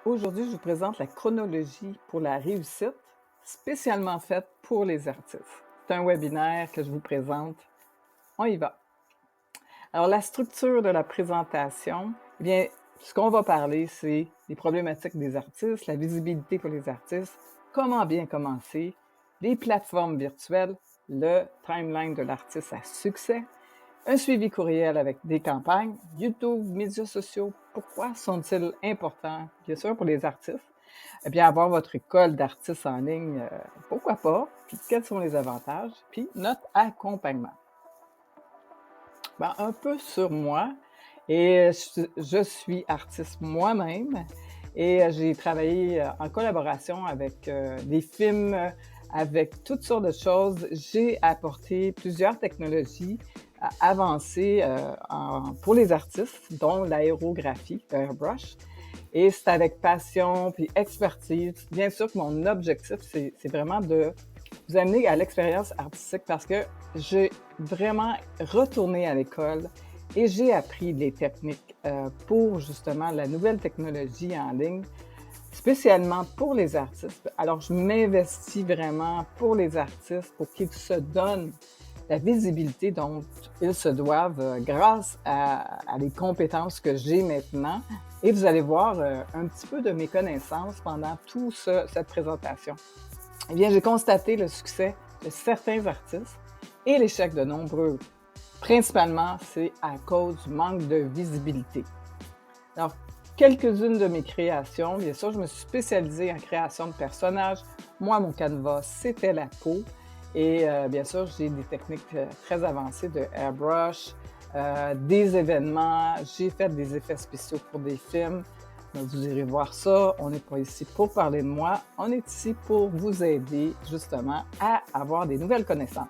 Aujourd'hui, je vous présente la chronologie pour la réussite, spécialement faite pour les artistes. C'est un webinaire que je vous présente. On y va. Alors, la structure de la présentation, eh bien, ce qu'on va parler, c'est les problématiques des artistes, la visibilité pour les artistes, comment bien commencer, les plateformes virtuelles, le timeline de l'artiste à succès, un suivi courriel avec des campagnes, YouTube, médias sociaux. Pourquoi sont-ils importants? Bien sûr, pour les artistes. Eh bien, avoir votre école d'artistes en ligne, pourquoi pas? Puis, quels sont les avantages? Puis, notre accompagnement. Ben, un peu sur moi. Et je suis artiste moi-même et j'ai travaillé en collaboration avec des films, avec toutes sortes de choses. J'ai apporté plusieurs technologies avancées pour les artistes, dont l'aérographie, le airbrush. Et c'est avec passion puis expertise. Bien sûr que mon objectif, c'est vraiment de vous amener à l'expérience artistique parce que j'ai vraiment retourné à l'école et j'ai appris les techniques pour justement la nouvelle technologie en ligne, spécialement pour les artistes. Alors, je m'investis vraiment pour les artistes pour qu'ils se donnent la visibilité dont ils se doivent grâce à les compétences que j'ai maintenant. Et vous allez voir un petit peu de mes connaissances pendant toute cette présentation. Eh bien, j'ai constaté le succès de certains artistes et l'échec de nombreux. Principalement, c'est à cause du manque de visibilité. Alors, quelques-unes de mes créations, bien sûr, je me suis spécialisée en création de personnages. Moi, mon canevas, c'était la peau. Et bien sûr, j'ai des techniques très avancées de airbrush, des événements. J'ai fait des effets spéciaux pour des films. Donc, vous irez voir ça. On n'est pas ici pour parler de moi. On est ici pour vous aider justement à avoir des nouvelles connaissances.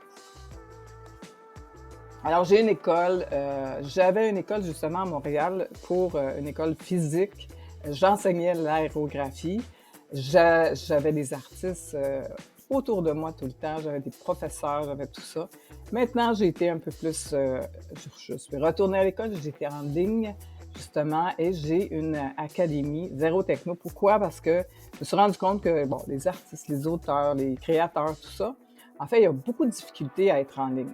Alors, j'ai une école, j'avais une école justement à Montréal pour une école physique. J'enseignais l'aérographie. J'avais des artistes autour de moi tout le temps. J'avais des professeurs, j'avais tout ça. Maintenant, j'ai été un peu plus, je suis retournée à l'école, j'étais en ligne justement et j'ai une académie Zéro Techno. Pourquoi? Parce que je me suis rendu compte que, bon, les artistes, les auteurs, les créateurs, tout ça, en fait, il y a beaucoup de difficultés à être en ligne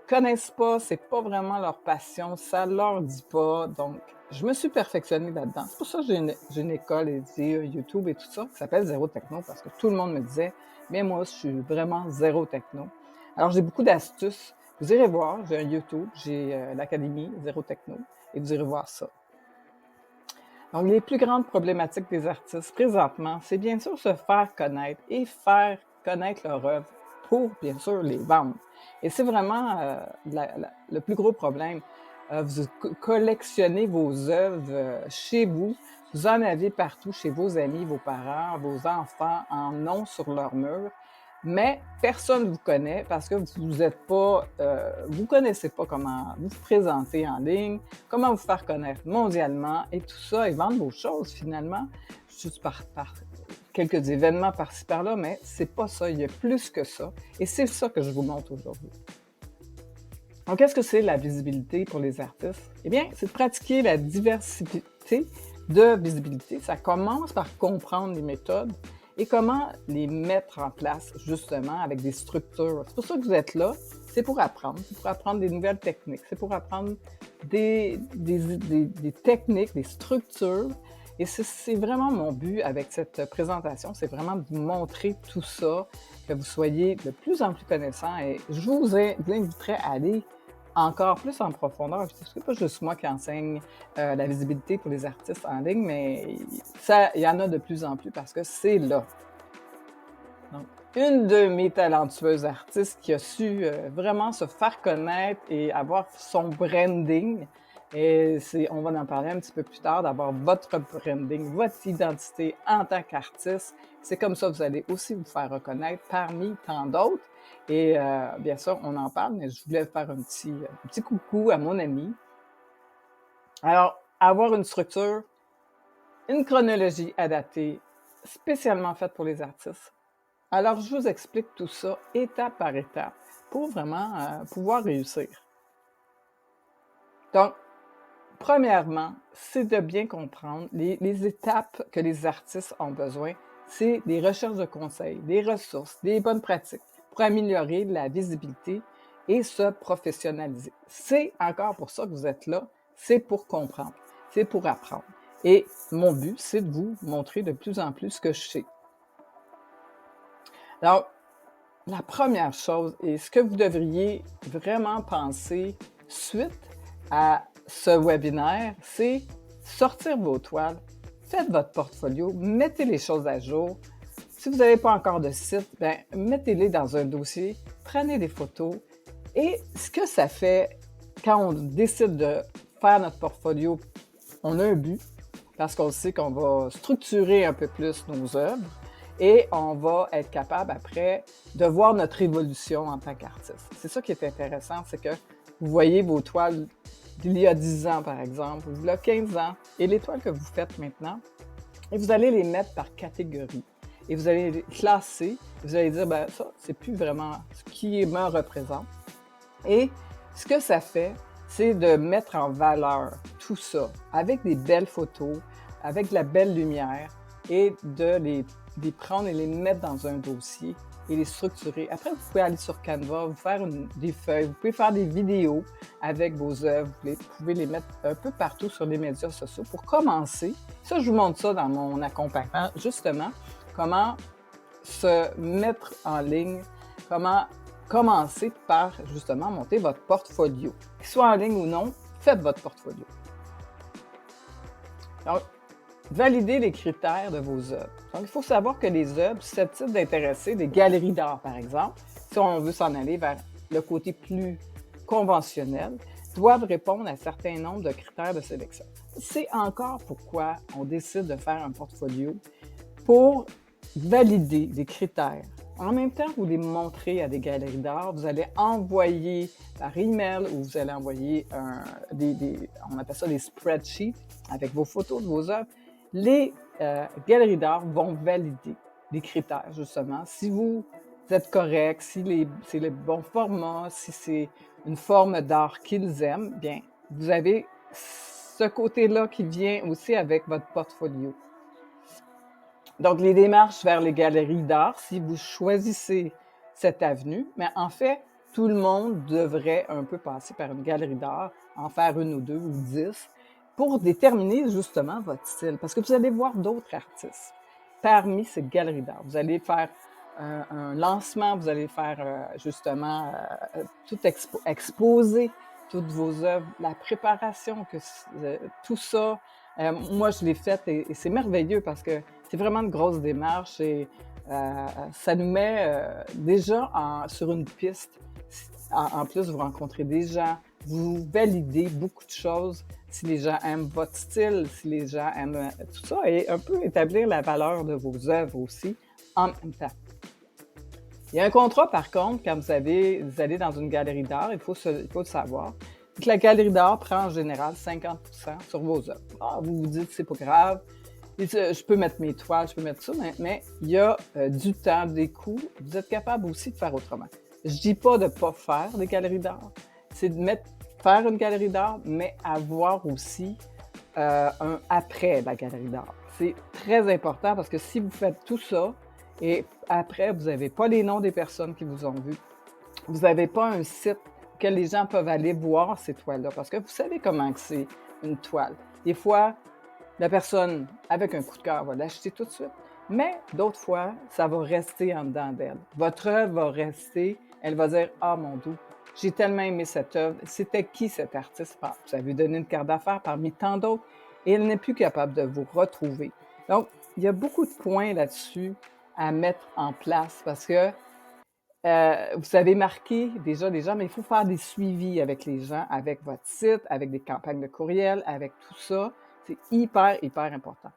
connaissent pas, c'est pas vraiment leur passion, ça leur dit pas. Donc, je me suis perfectionnée là-dedans. C'est pour ça que j'ai une école dédiée YouTube et tout ça qui s'appelle Zéro Techno parce que tout le monde me disait, mais moi, je suis vraiment zéro techno. Alors, j'ai beaucoup d'astuces. Vous irez voir, j'ai un YouTube, j'ai l'Académie Zéro Techno et vous irez voir ça. Donc, les plus grandes problématiques des artistes présentement, c'est bien sûr se faire connaître et faire connaître leur œuvre pour, bien sûr, les vendre. Et c'est vraiment le plus gros problème. Vous collectionnez vos œuvres chez vous, vous en avez partout chez vos amis, vos parents, vos enfants en ont sur leur mur, mais personne ne vous connaît parce que vous êtes pas, vous connaissez pas comment vous présenter en ligne, comment vous faire connaître mondialement et tout ça et vendre vos choses finalement, juste par quelques événements par-ci par-là, mais c'est pas ça, il y a plus que ça et c'est ça que je vous montre aujourd'hui. Donc, qu'est-ce que c'est la visibilité pour les artistes? Eh bien, c'est de pratiquer la diversité de visibilité. Ça commence par comprendre les méthodes et comment les mettre en place, justement, avec des structures. C'est pour ça que vous êtes là. C'est pour apprendre des nouvelles techniques, c'est pour apprendre des techniques, des structures. Et c'est vraiment mon but avec cette présentation, c'est vraiment de vous montrer tout ça, que vous soyez de plus en plus connaissant. Et je vous inviterai à aller encore plus en profondeur. C'est pas juste moi qui enseigne la visibilité pour les artistes en ligne, mais il y en a de plus en plus parce que c'est là. Donc, une de mes talentueuses artistes qui a su vraiment se faire connaître et avoir son branding, et on va en parler un petit peu plus tard, d'avoir votre branding, votre identité en tant qu'artiste. C'est comme ça que vous allez aussi vous faire reconnaître parmi tant d'autres. Et bien sûr, on en parle, mais je voulais faire un petit coucou à mon ami. Alors, avoir une structure, une chronologie adaptée, spécialement faite pour les artistes. Alors, je vous explique tout ça étape par étape pour vraiment pouvoir réussir. Donc, Premièrement, c'est de bien comprendre les étapes que les artistes ont besoin. C'est des recherches de conseils, des ressources, des bonnes pratiques pour améliorer la visibilité et se professionnaliser. C'est encore pour ça que vous êtes là, c'est pour comprendre, c'est pour apprendre. Et mon but, c'est de vous montrer de plus en plus ce que je sais. Alors, la première chose et ce que vous devriez vraiment penser suite à ce webinaire, c'est sortir vos toiles, faites votre portfolio, mettez les choses à jour. Si vous n'avez pas encore de site, ben, mettez-les dans un dossier, prenez des photos. Et ce que ça fait quand on décide de faire notre portfolio, on a un but parce qu'on sait qu'on va structurer un peu plus nos œuvres et on va être capable après de voir notre évolution en tant qu'artiste. C'est ça qui est intéressant, c'est que vous voyez vos toiles d'il y a 10 ans, par exemple, ou il y a 15 ans, et les toiles que vous faites maintenant, et vous allez les mettre par catégorie. Et vous allez les classer, vous allez dire, ben ça, c'est plus vraiment ce qui me représente. Et ce que ça fait, c'est de mettre en valeur tout ça avec des belles photos, avec de la belle lumière et de les prendre et les mettre dans un dossier et les structurer. Après, vous pouvez aller sur Canva, vous faire des feuilles, vous pouvez faire des vidéos avec vos œuvres, vous pouvez les mettre un peu partout sur les médias sociaux pour commencer. Ça, je vous montre ça dans mon accompagnement, justement, comment se mettre en ligne, comment commencer par, justement, monter votre portfolio. Qu'il soit en ligne ou non, faites votre portfolio. Donc, validez les critères de vos œuvres. Donc, il faut savoir que les œuvres susceptibles d'intéresser des galeries d'art, par exemple, si on veut s'en aller vers le côté plus conventionnel, doivent répondre à un certain nombre de critères de sélection. C'est encore pourquoi on décide de faire un portfolio pour valider des critères. En même temps, vous les montrez à des galeries d'art, vous allez envoyer par email ou vous allez envoyer on appelle ça des spreadsheets avec vos photos de vos œuvres. Les galeries d'art vont valider les critères, justement. Si vous êtes correct, si c'est le bon format, si c'est une forme d'art qu'ils aiment, bien, vous avez ce côté-là qui vient aussi avec votre portfolio. Donc, les démarches vers les galeries d'art, si vous choisissez cette avenue, mais en fait, tout le monde devrait un peu passer par une galerie d'art, en faire une ou deux ou 10, pour déterminer justement votre style. Parce que vous allez voir d'autres artistes parmi ces galeries d'art. Vous allez faire un lancement, vous allez faire justement tout exposer toutes vos œuvres, la préparation, tout ça. Moi, je l'ai fait et c'est merveilleux parce que c'est vraiment une grosse démarche et ça nous met déjà sur une piste. En plus, vous rencontrez des gens, vous validez beaucoup de choses si les gens aiment votre style, si les gens aiment tout ça, et un peu établir la valeur de vos œuvres aussi en même temps. Il y a un contrat, par contre, quand vous allez dans une galerie d'art, il faut le savoir, que la galerie d'art prend en général 50% sur vos œuvres. Vous vous dites, c'est pas grave, je peux mettre mes toiles, je peux mettre ça, mais il y a du temps, des coûts. Vous êtes capable aussi de faire autrement. Je dis pas de pas faire des galeries d'art, c'est de faire une galerie d'art, mais avoir aussi un après la galerie d'art. C'est très important parce que si vous faites tout ça et après, vous n'avez pas les noms des personnes qui vous ont vu, vous n'avez pas un site que les gens peuvent aller voir ces toiles-là parce que vous savez comment c'est une toile. Des fois, la personne, avec un coup de cœur, va l'acheter tout de suite, mais d'autres fois, ça va rester en dedans d'elle. Votre œuvre va rester, elle va dire « Ah, mon Dieu, j'ai tellement aimé cette œuvre. C'était qui cet artiste? » Vous avez donné une carte d'affaires parmi tant d'autres et elle n'est plus capable de vous retrouver. Donc, il y a beaucoup de points là-dessus à mettre en place parce que vous avez marqué déjà des gens, mais il faut faire des suivis avec les gens, avec votre site, avec des campagnes de courriel, avec tout ça. C'est hyper, hyper important.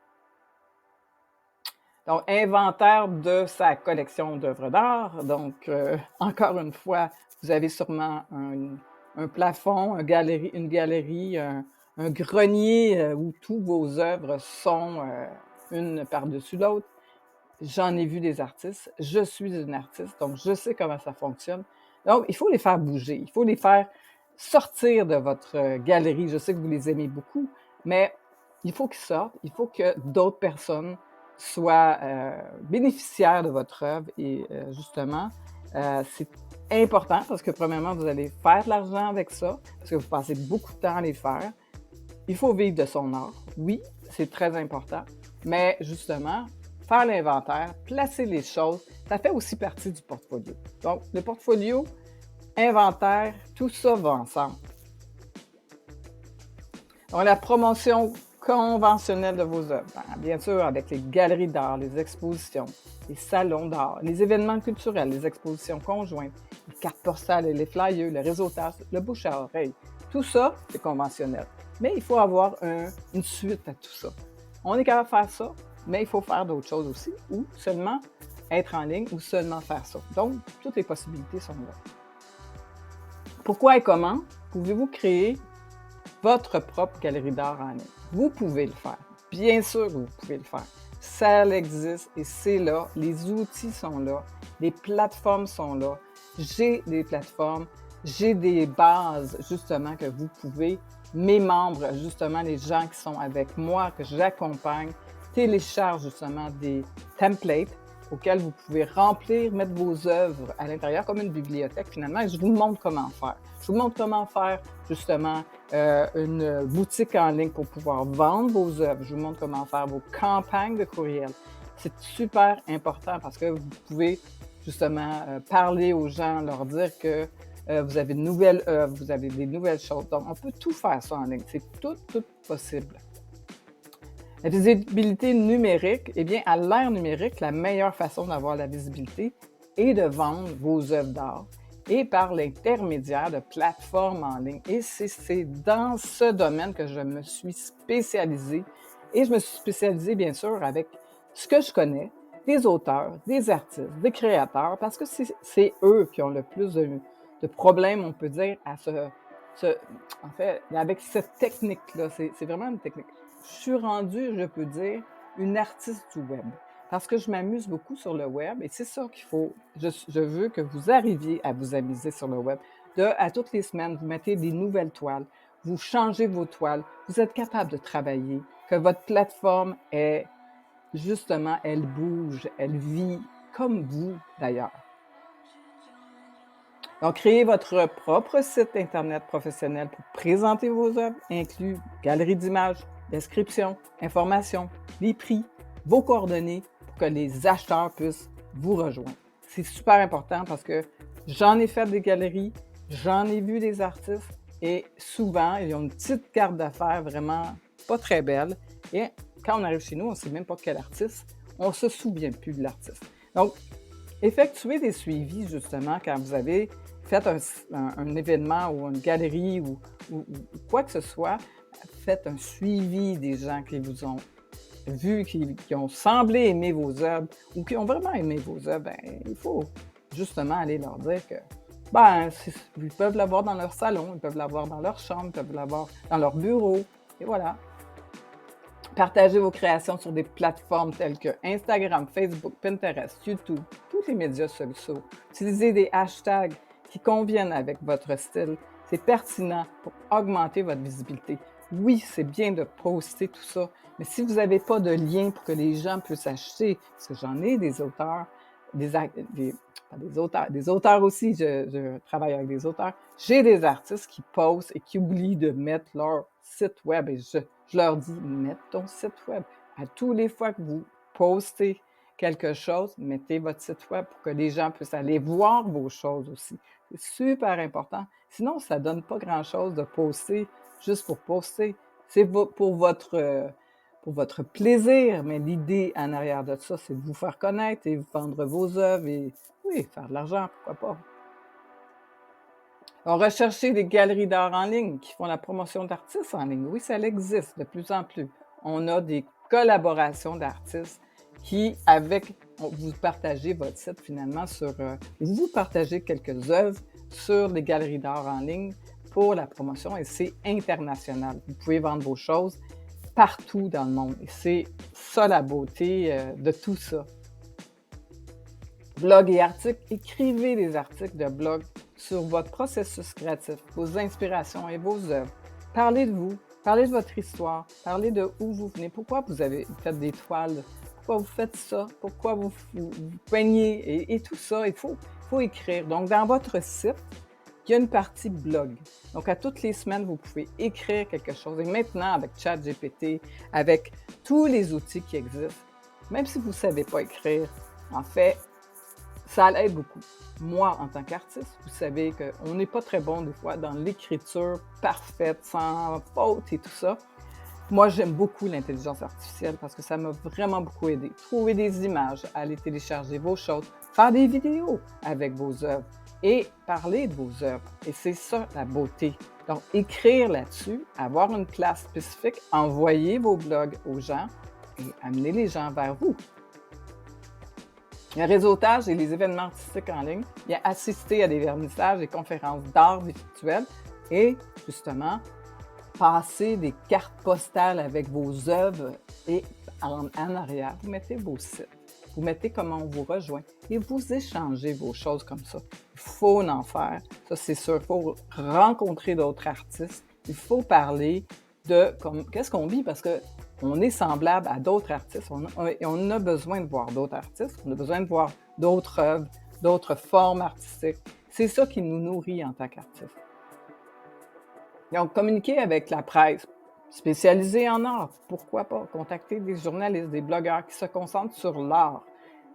Donc, inventaire de sa collection d'œuvres d'art. Donc, encore une fois, vous avez sûrement un plafond, une galerie, un grenier où toutes vos œuvres sont une par-dessus l'autre. J'en ai vu des artistes. Je suis une artiste, donc je sais comment ça fonctionne. Donc, il faut les faire bouger. Il faut les faire sortir de votre galerie. Je sais que vous les aimez beaucoup, mais il faut qu'ils sortent. Il faut que d'autres personnes soient bénéficiaires de votre œuvre et justement, c'est important parce que premièrement, vous allez faire de l'argent avec ça, parce que vous passez beaucoup de temps à les faire. Il faut vivre de son art. Oui, c'est très important, mais justement, faire l'inventaire, placer les choses, ça fait aussi partie du portfolio. Donc, le portfolio, inventaire, tout ça va ensemble. Donc, la promotion conventionnelle de vos œuvres, bien sûr, avec les galeries d'art, les expositions, les salons d'art, les événements culturels, les expositions conjointes, les cartes postales et les flyers, le réseautage, le bouche à oreille. Tout ça, c'est conventionnel. Mais il faut avoir une suite à tout ça. On est capable de faire ça, mais il faut faire d'autres choses aussi, ou seulement être en ligne, ou seulement faire ça. Donc, toutes les possibilités sont là. Pourquoi et comment pouvez-vous créer votre propre galerie d'art en ligne? Vous pouvez le faire. Bien sûr que vous pouvez le faire. Ça existe et c'est là. Les outils sont là. Les plateformes sont là. J'ai des plateformes. J'ai des bases, justement, que vous pouvez, mes membres, justement, les gens qui sont avec moi, que j'accompagne, téléchargent justement des templates auxquels vous pouvez remplir, mettre vos œuvres à l'intérieur comme une bibliothèque finalement. Et je vous montre comment faire. Je vous montre comment faire justement une boutique en ligne pour pouvoir vendre vos œuvres. Je vous montre comment faire vos campagnes de courriel. C'est super important parce que vous pouvez justement parler aux gens, leur dire que vous avez de nouvelles œuvres, vous avez des nouvelles choses. Donc, on peut tout faire ça en ligne. C'est tout possible. La visibilité numérique, eh bien, à l'ère numérique, la meilleure façon d'avoir la visibilité est de vendre vos œuvres d'art et par l'intermédiaire de plateformes en ligne. Et c'est dans ce domaine que je me suis spécialisée. Et je me suis spécialisée, bien sûr, avec ce que je connais, des auteurs, des artistes, des créateurs, parce que c'est eux qui ont le plus de problèmes, on peut dire, en fait, avec cette technique-là. C'est vraiment une technique. Je suis rendue, je peux dire, une artiste du web. Parce que je m'amuse beaucoup sur le web et c'est ça qu'il faut. Je veux que vous arriviez à vous amuser sur le web. À toutes les semaines, vous mettez des nouvelles toiles, vous changez vos toiles, vous êtes capable de travailler, que votre plateforme est, justement, elle bouge, elle vit comme vous d'ailleurs. Donc, créez votre propre site Internet professionnel pour présenter vos œuvres, inclut galerie d'images, description, information, les prix, vos coordonnées pour que les acheteurs puissent vous rejoindre. C'est super important parce que j'en ai fait des galeries, j'en ai vu des artistes et souvent, ils ont une petite carte d'affaires vraiment pas très belle. Et quand on arrive chez nous, on ne sait même pas quel artiste, on ne se souvient plus de l'artiste. Donc, effectuez des suivis justement quand vous avez fait un événement ou une galerie ou quoi que ce soit, faites un suivi des gens qui vous ont vu, qui ont semblé aimer vos œuvres ou qui ont vraiment aimé vos œuvres. Ben, il faut justement aller leur dire que ils peuvent l'avoir dans leur salon, ils peuvent l'avoir dans leur chambre, ils peuvent l'avoir dans leur bureau. Et voilà. Partagez vos créations sur des plateformes telles que Instagram, Facebook, Pinterest, YouTube, tous les médias sociaux. Utilisez des hashtags qui conviennent avec votre style. C'est pertinent pour augmenter votre visibilité. Oui, c'est bien de poster tout ça, mais si vous n'avez pas de lien pour que les gens puissent acheter, parce que j'en ai des auteurs, des auteurs aussi, je travaille avec des auteurs, j'ai des artistes qui postent et qui oublient de mettre leur site web et je leur dis, mets ton site web. À tous les fois que vous postez quelque chose, mettez votre site web pour que les gens puissent aller voir vos choses aussi. C'est super important. Sinon, ça ne donne pas grand-chose de poster juste pour poster. C'est pour votre plaisir, mais l'idée en arrière de ça, c'est de vous faire connaître et vendre vos œuvres et, oui, faire de l'argent, pourquoi pas. On recherche des galeries d'art en ligne qui font la promotion d'artistes en ligne. Oui, ça existe de plus en plus. On a des collaborations d'artistes qui, vous partagez votre site finalement vous partagez quelques œuvres sur des galeries d'art en ligne pour la promotion et c'est international. Vous pouvez vendre vos choses partout dans le monde et c'est ça la beauté de tout ça. Blog et articles, écrivez des articles de blog sur votre processus créatif, vos inspirations et vos œuvres. Parlez de vous, parlez de votre histoire, parlez de où vous venez, pourquoi vous faites des toiles, pourquoi vous faites ça, pourquoi vous peignez et tout ça. Il faut écrire. Donc, dans votre site, il y a une partie blog. Donc, à toutes les semaines, vous pouvez écrire quelque chose. Et maintenant, avec ChatGPT, avec tous les outils qui existent, même si vous ne savez pas écrire, en fait, ça l'aide beaucoup. Moi, en tant qu'artiste, vous savez qu'on n'est pas très bon des fois dans l'écriture parfaite, sans faute et tout ça. Moi, j'aime beaucoup l'intelligence artificielle parce que ça m'a vraiment beaucoup aidé. Trouver des images, aller télécharger vos choses, faire des vidéos avec vos œuvres et parler de vos œuvres. Et c'est ça la beauté. Donc, écrire là-dessus, avoir une place spécifique, envoyer vos blogs aux gens et amener les gens vers vous. Le réseautage et les événements artistiques en ligne, il y a assisté à des vernissages et conférences d'art virtuelles et justement, passer des cartes postales avec vos œuvres et en arrière, vous mettez vos sites. Vous mettez comment on vous rejoint et vous échangez vos choses comme ça. Il faut en faire, ça c'est sûr. Il faut rencontrer d'autres artistes. Il faut parler de qu'est-ce qu'on vit parce qu'on est semblable à d'autres artistes. On a besoin de voir d'autres artistes. On a besoin de voir d'autres œuvres, d'autres formes artistiques. C'est ça qui nous nourrit en tant qu'artistes. Donc, communiquer avec la presse spécialisée en art, pourquoi pas? Contacter des journalistes, des blogueurs qui se concentrent sur l'art.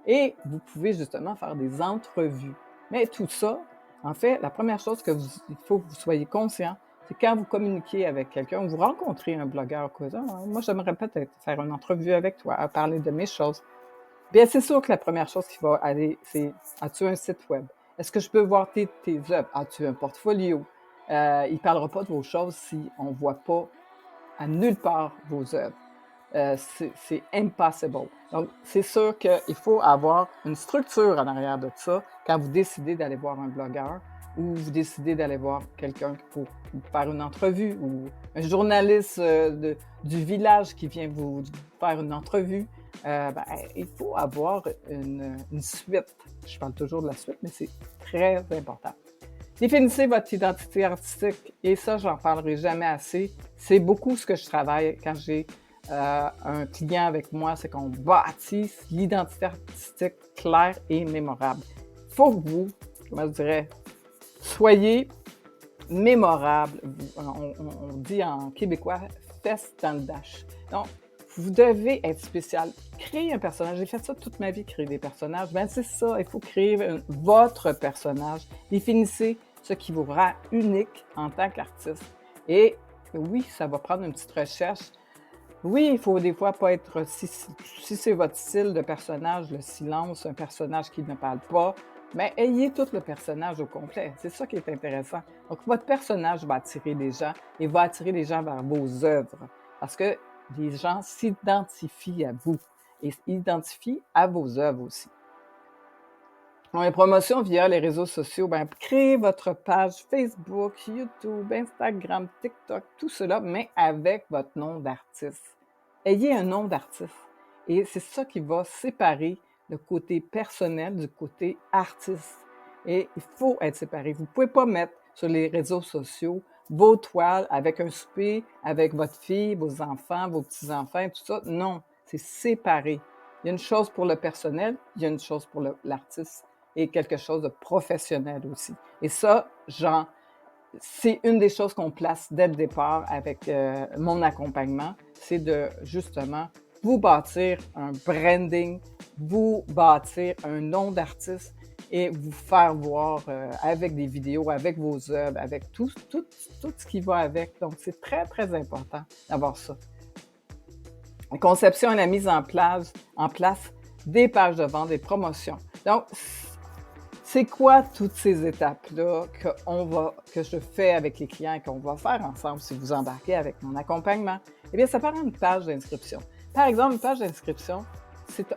Et vous pouvez justement faire des entrevues. Mais tout ça, en fait, la première chose il faut que vous soyez conscient, c'est quand vous communiquez avec quelqu'un, vous rencontrez un blogueur, quoi, moi j'aimerais peut-être faire une entrevue avec toi, parler de mes choses. Bien, c'est sûr que la première chose qui va aller, c'est as-tu un site web? Est-ce que je peux voir tes œuvres? As-tu un portfolio? Il ne parlera pas de vos choses si on ne voit pas à nulle part vos œuvres. C'est impossible. Donc, c'est sûr qu'il faut avoir une structure en arrière de ça quand vous décidez d'aller voir un blogueur ou vous décidez d'aller voir quelqu'un pour vous faire une entrevue ou un journaliste du village qui vient vous faire une entrevue. Il faut avoir une suite. Je parle toujours de la suite, mais c'est très important. Définissez votre identité artistique et ça, j'en parlerai jamais assez. C'est beaucoup ce que je travaille quand j'ai un client avec moi, c'est qu'on bâtisse l'identité artistique claire et mémorable. Il faut que vous, comment je dirais, soyez mémorable. On dit en québécois, fesse dans le dash. Donc, vous devez être spécial. Créer un personnage. J'ai fait ça toute ma vie, créer des personnages. Ben c'est ça, il faut créer votre personnage. Définissez ce qui vous rend unique en tant qu'artiste. Et oui, ça va prendre une petite recherche. Oui, il faut des fois pas être... Si c'est votre style de personnage, le silence, un personnage qui ne parle pas, mais ayez tout le personnage au complet. C'est ça qui est intéressant. Donc, votre personnage va attirer les gens et va attirer les gens vers vos œuvres. Parce que les gens s'identifient à vous et s'identifient à vos œuvres aussi. Dans les promotions via les réseaux sociaux, créez votre page Facebook, YouTube, Instagram, TikTok, tout cela, mais avec votre nom d'artiste. Ayez un nom d'artiste. Et c'est ça qui va séparer le côté personnel du côté artiste. Et il faut être séparé. Vous ne pouvez pas mettre sur les réseaux sociaux vos toiles avec un souper, avec votre fille, vos enfants, vos petits-enfants, tout ça. Non, c'est séparé. Il y a une chose pour le personnel, il y a une chose pour l'artiste et quelque chose de professionnel aussi. Et ça, c'est une des choses qu'on place dès le départ avec mon accompagnement, c'est de justement vous bâtir un branding, vous bâtir un nom d'artiste et vous faire voir avec des vidéos, avec vos œuvres, avec tout ce qui va avec. Donc, c'est très, très important d'avoir ça. La conception et la mise en place des pages de vente, des promotions. Donc, c'est quoi toutes ces étapes-là que je fais avec les clients et qu'on va faire ensemble si vous embarquez avec mon accompagnement? Eh bien, ça part d'une page d'inscription. Par exemple, une page d'inscription,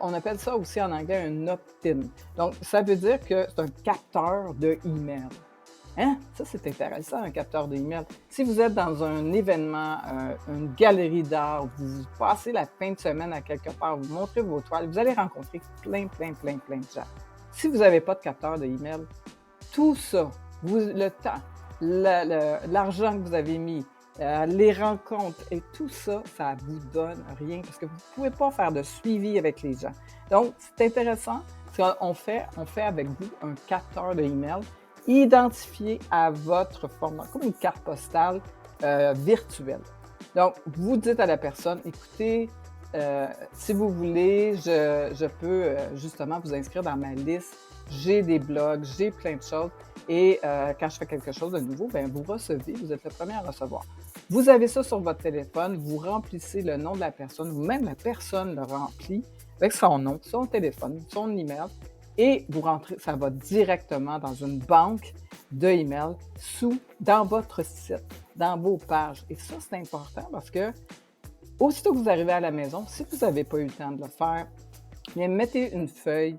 on appelle ça aussi en anglais un opt-in. Donc, ça veut dire que c'est un capteur de email. Hein? Ça, c'est intéressant, un capteur d'email. Si vous êtes dans un événement, une galerie d'art, vous passez la fin de semaine à quelque part, vous montrez vos toiles, vous allez rencontrer plein de gens. Si vous n'avez pas de capteur d'email, tout ça le temps, l'argent que vous avez mis, les rencontres et tout ça, ça vous donne rien parce que vous ne pouvez pas faire de suivi avec les gens. Donc, c'est intéressant. On fait avec vous un capteur de email identifié à votre format, comme une carte postale virtuelle. Donc, vous dites à la personne, écoutez, si vous voulez, je peux justement vous inscrire dans ma liste. J'ai des blogs, j'ai plein de choses. Et quand je fais quelque chose de nouveau, bien, vous recevez, vous êtes le premier à recevoir. Vous avez ça sur votre téléphone, vous remplissez le nom de la personne, ou même la personne le remplit avec son nom, son téléphone, son email, et vous rentrez, ça va directement dans une banque de emails dans votre site, dans vos pages. Et ça, c'est important parce que aussitôt que vous arrivez à la maison, si vous n'avez pas eu le temps de le faire, bien, mettez une feuille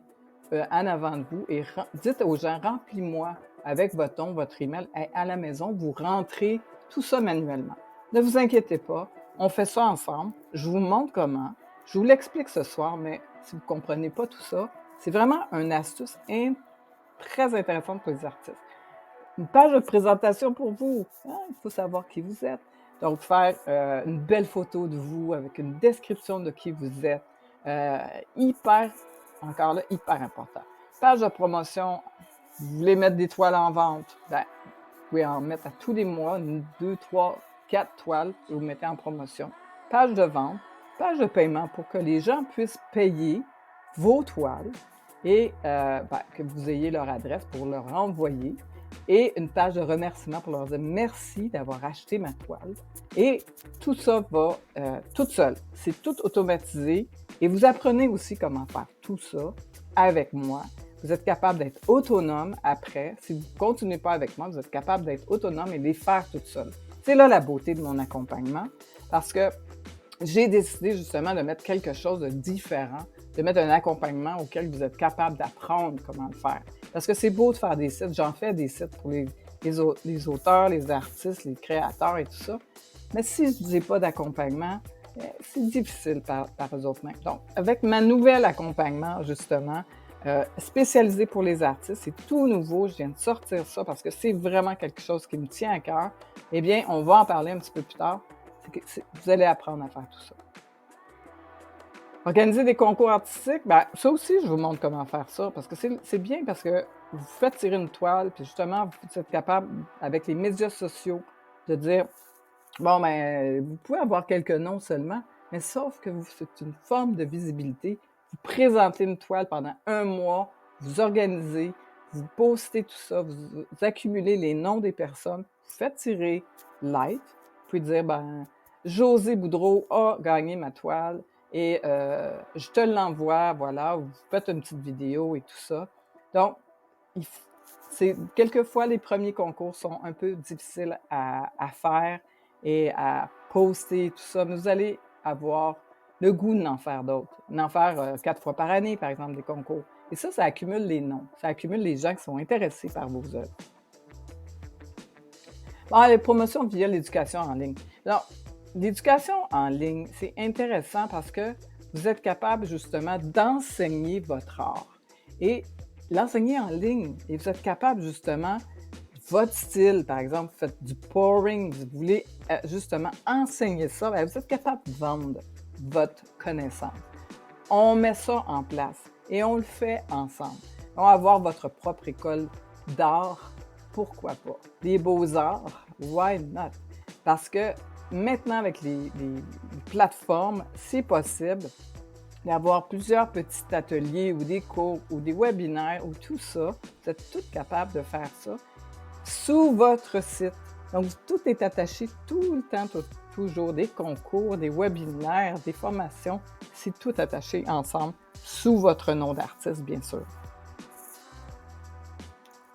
en avant de vous et dites aux gens, remplis-moi avec votre nom, votre email. Et à la maison, vous rentrez tout ça manuellement. Ne vous inquiétez pas, on fait ça ensemble. Je vous montre comment. Je vous l'explique ce soir, mais si vous ne comprenez pas tout ça, c'est vraiment une astuce très intéressante pour les artistes. Une page de présentation pour vous. Hein, il faut savoir qui vous êtes. Donc, faire une belle photo de vous avec une description de qui vous êtes. Encore là, hyper important. Page de promotion, vous voulez mettre des toiles en vente, bien, vous pouvez en mettre à tous les mois, 2, 3, 4 toiles et vous mettez en promotion. Page de vente, page de paiement pour que les gens puissent payer vos toiles et que vous ayez leur adresse pour leur envoyer. Et une page de remerciement pour leur dire merci d'avoir acheté ma toile. Et tout ça va toute seule. C'est tout automatisé. Et vous apprenez aussi comment faire tout ça avec moi. Vous êtes capable d'être autonome après. Si vous ne continuez pas avec moi, vous êtes capable d'être autonome et de les faire toute seule. C'est là la beauté de mon accompagnement parce que j'ai décidé justement de mettre quelque chose de différent, de mettre un accompagnement auquel vous êtes capable d'apprendre comment le faire. Parce que c'est beau de faire des sites. J'en fais des sites pour les auteurs, les artistes, les créateurs et tout ça. Mais si je n'ai pas d'accompagnement, c'est difficile par eux autres mêmes. Donc, avec ma nouvelle accompagnement, justement, spécialisé pour les artistes, c'est tout nouveau. Je viens de sortir ça parce que c'est vraiment quelque chose qui me tient à cœur. Eh bien, on va en parler un petit peu plus tard. Vous allez apprendre à faire tout ça. Organiser des concours artistiques, bien, ça aussi, je vous montre comment faire ça, parce que c'est bien parce que vous faites tirer une toile, puis justement, vous êtes capable, avec les médias sociaux, de dire, bon, bien, vous pouvez avoir quelques noms seulement, mais sauf que c'est une forme de visibilité. Vous présentez une toile pendant un mois, vous organisez, vous postez tout ça, vous accumulez les noms des personnes, vous faites tirer live, vous pouvez dire, ben, José Boudreau a gagné ma toile, et je te l'envoie, voilà, vous faites une petite vidéo et tout ça. Donc, quelquefois, les premiers concours sont un peu difficiles à faire et à poster, tout ça, mais vous allez avoir le goût d'en faire d'autres. D'en faire 4 fois par année, par exemple, des concours. Et ça accumule les noms. Ça accumule les gens qui sont intéressés par vos œuvres. Bon, les promotions via l'éducation en ligne. Alors, l'éducation en ligne, c'est intéressant parce que vous êtes capable justement d'enseigner votre art et l'enseigner en ligne. Et vous êtes capable justement, votre style, par exemple, vous faites du pouring, vous voulez justement enseigner ça, bien, vous êtes capable de vendre votre connaissance. On met ça en place et on le fait ensemble. On va avoir votre propre école d'art, pourquoi pas? Des beaux-arts, why not? Parce que maintenant, avec les plateformes, c'est possible d'avoir plusieurs petits ateliers ou des cours ou des webinaires ou tout ça. Vous êtes toutes capables de faire ça sous votre site. Donc, tout est attaché tout le temps, toujours, des concours, des webinaires, des formations. C'est tout attaché ensemble sous votre nom d'artiste, bien sûr.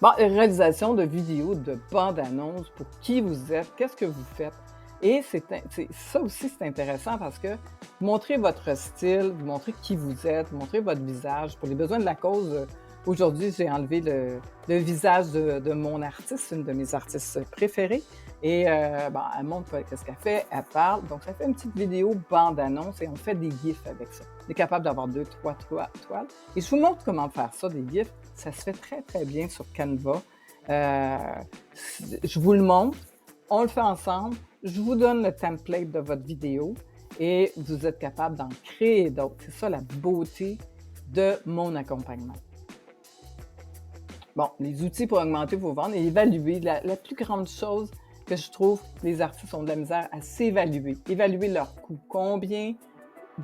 Bon, réalisation de vidéos, de bandes-annonces, pour qui vous êtes, qu'est-ce que vous faites. Et ça aussi, c'est intéressant parce que vous montrez votre style, vous montrez qui vous êtes, vous montrez votre visage. Pour les besoins de la cause, aujourd'hui, j'ai enlevé le visage de mon artiste, une de mes artistes préférées. Et elle montre qu'est-ce qu'elle fait, elle parle. Donc, ça fait une petite vidéo bande-annonce et on fait des gifs avec ça. On est capable d'avoir 2, 3 toiles. Et je vous montre comment faire ça, des gifs. Ça se fait très, très bien sur Canva. Je vous le montre, on le fait ensemble, je vous donne le template de votre vidéo et vous êtes capable d'en créer d'autres. C'est ça la beauté de mon accompagnement. Bon, les outils pour augmenter vos ventes et évaluer. La plus grande chose que je trouve, les artistes ont de la misère à s'évaluer, évaluer leur coût. Combien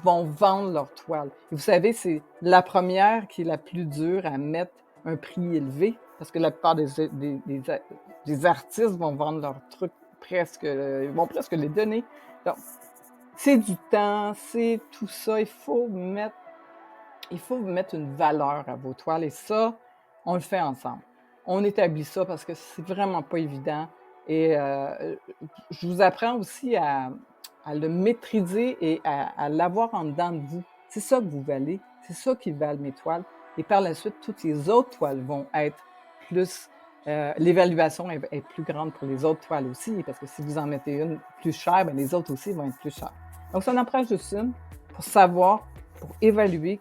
vont vendre leur toile? Et vous savez, c'est la première qui est la plus dure à mettre un prix élevé parce que la plupart des artistes vont vendre leurs trucs presque, ils vont presque les donner. Donc, c'est du temps, c'est tout ça. Il faut mettre une valeur à vos toiles et ça, on le fait ensemble. On établit ça parce que c'est vraiment pas évident et je vous apprends aussi à le maîtriser et à l'avoir en dedans de vous. C'est ça que vous valez, c'est ça qui valent mes toiles et par la suite, toutes les autres toiles vont être plus l'évaluation est plus grande pour les autres toiles aussi parce que si vous en mettez une plus chère, bien, les autres aussi vont être plus chères. Donc, ça en prend juste une pour savoir, pour évaluer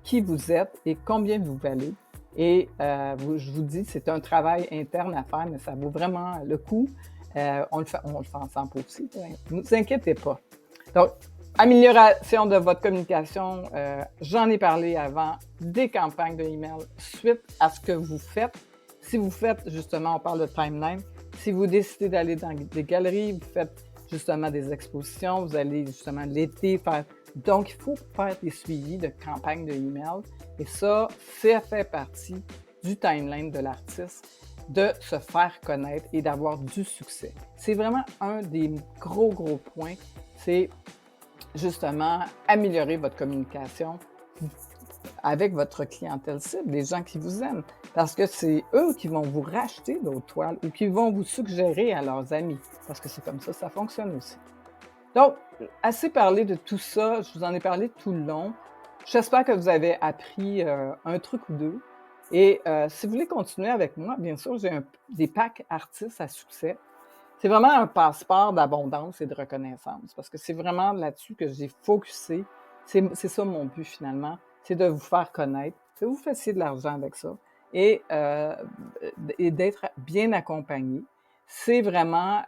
qui vous êtes et combien vous valez. Et je vous dis, c'est un travail interne à faire, mais ça vaut vraiment le coup. On le fait ensemble aussi. Ne vous inquiétez pas. Donc, amélioration de votre communication, j'en ai parlé avant, des campagnes de email suite à ce que vous faites. Si vous faites, justement, on parle de timeline, si vous décidez d'aller dans des galeries, vous faites justement des expositions, vous allez justement l'été faire. Donc, il faut faire des suivis de campagnes de email et ça fait partie du timeline de l'artiste de se faire connaître et d'avoir du succès. C'est vraiment un des gros points, c'est justement améliorer votre communication avec votre clientèle cible, les gens qui vous aiment, parce que c'est eux qui vont vous racheter d'autres toiles ou qui vont vous suggérer à leurs amis, parce que c'est comme ça fonctionne aussi. Donc, assez parlé de tout ça, je vous en ai parlé tout le long. J'espère que vous avez appris un truc ou deux. Et si vous voulez continuer avec moi, bien sûr, j'ai des packs artistes à succès. C'est vraiment un passeport d'abondance et de reconnaissance parce que c'est vraiment là-dessus que j'ai focusé. C'est ça mon but finalement, c'est de vous faire connaître, que vous fassiez de l'argent avec ça et d'être bien accompagné. C'est vraiment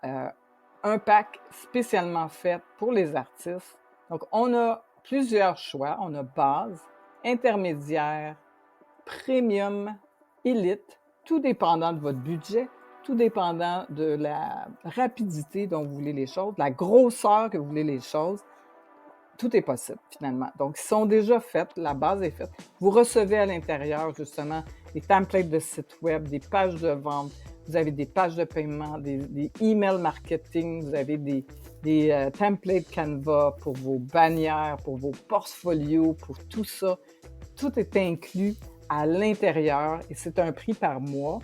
un pack spécialement fait pour les artistes. Donc, on a plusieurs choix. On a base, intermédiaire, premium, élite, tout dépendant de votre budget, tout dépendant de la rapidité dont vous voulez les choses, de la grosseur que vous voulez les choses. Tout est possible, finalement. Donc, ils sont déjà faits, la base est faite. Vous recevez à l'intérieur, justement, des templates de sites web, des pages de vente, vous avez des pages de paiement, des emails marketing, vous avez des templates Canva pour vos bannières, pour vos portfolios, pour tout ça. Tout est inclus à l'intérieur et c'est un prix par mois.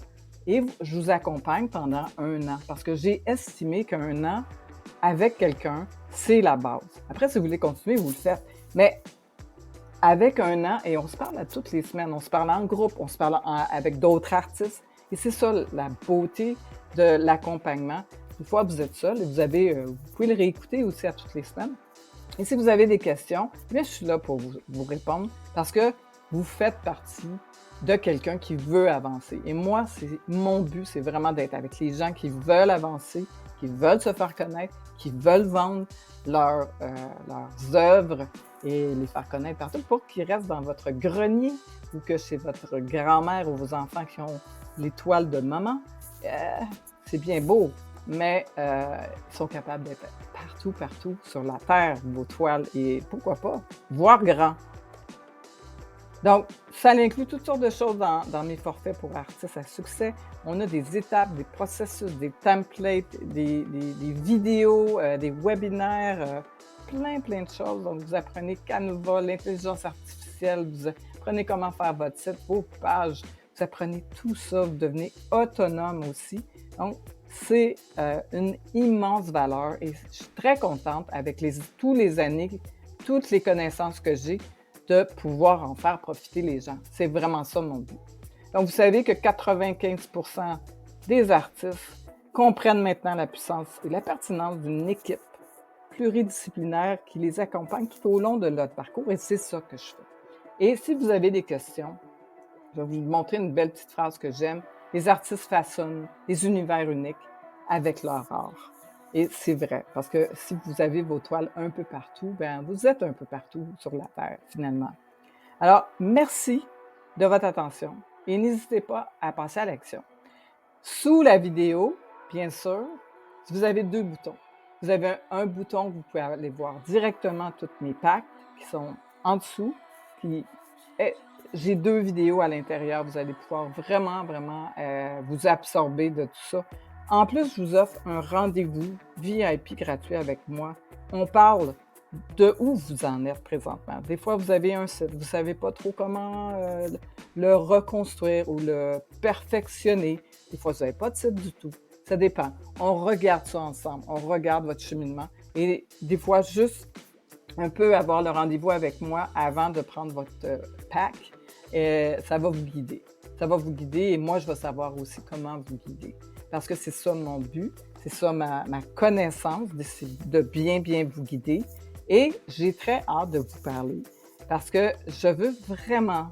Et je vous accompagne pendant 1 an parce que j'ai estimé qu'1 an avec quelqu'un, c'est la base. Après, si vous voulez continuer, vous le faites. Mais avec 1 an, et on se parle à toutes les semaines, on se parle en groupe, on se parle avec d'autres artistes. Et c'est ça la beauté de l'accompagnement. Une fois que vous êtes seul, vous pouvez le réécouter aussi à toutes les semaines. Et si vous avez des questions, bien, je suis là pour vous répondre parce que vous faites partie de quelqu'un qui veut avancer. Et moi, mon but, c'est vraiment d'être avec les gens qui veulent avancer, qui veulent se faire connaître, qui veulent vendre leurs œuvres et les faire connaître partout pour qu'ils restent dans votre grenier ou que chez votre grand-mère ou vos enfants qui ont les toiles de maman. C'est bien beau, mais ils sont capables d'être partout sur la terre, vos toiles, et pourquoi pas, voir grand. Donc, ça inclut toutes sortes de choses dans mes forfaits pour artistes à succès. On a des étapes, des processus, des templates, des vidéos, des webinaires, plein de choses. Donc, vous apprenez Canva, l'intelligence artificielle, vous apprenez comment faire votre site, vos pages, vous apprenez tout ça, vous devenez autonome aussi. Donc, c'est une immense valeur et je suis très contente avec tous les années, toutes les connaissances que j'ai, de pouvoir en faire profiter les gens. C'est vraiment ça mon but. Donc, vous savez que 95% des artistes comprennent maintenant la puissance et la pertinence d'une équipe pluridisciplinaire qui les accompagne tout au long de leur parcours et c'est ça que je fais. Et si vous avez des questions, je vais vous montrer une belle petite phrase que j'aime. les artistes façonnent des univers uniques avec leur art. Et c'est vrai, parce que si vous avez vos toiles un peu partout, ben vous êtes un peu partout sur la Terre, finalement. Alors, merci de votre attention et n'hésitez pas à passer à l'action. Sous la vidéo, bien sûr, vous avez 2 boutons. Vous avez un bouton où vous pouvez aller voir directement toutes mes packs qui sont en dessous. Puis, j'ai 2 vidéos à l'intérieur. Vous allez pouvoir vraiment, vous absorber de tout ça. En plus, je vous offre un rendez-vous VIP gratuit avec moi. On parle de où vous en êtes présentement. Des fois, vous avez un site, vous ne savez pas trop comment, le reconstruire ou le perfectionner. Des fois, vous n'avez pas de site du tout. Ça dépend. On regarde ça ensemble. On regarde votre cheminement et des fois, juste un peu avoir le rendez-vous avec moi avant de prendre votre, pack, ça va vous guider. Ça va vous guider et moi, je vais savoir aussi comment vous guider. Parce que c'est ça mon but, c'est ça ma connaissance, de bien vous guider et j'ai très hâte de vous parler parce que je veux vraiment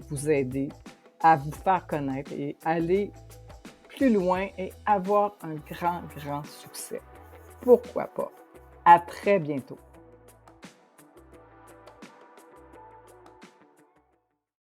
vous aider à vous faire connaître et aller plus loin et avoir un grand succès. Pourquoi pas? À très bientôt.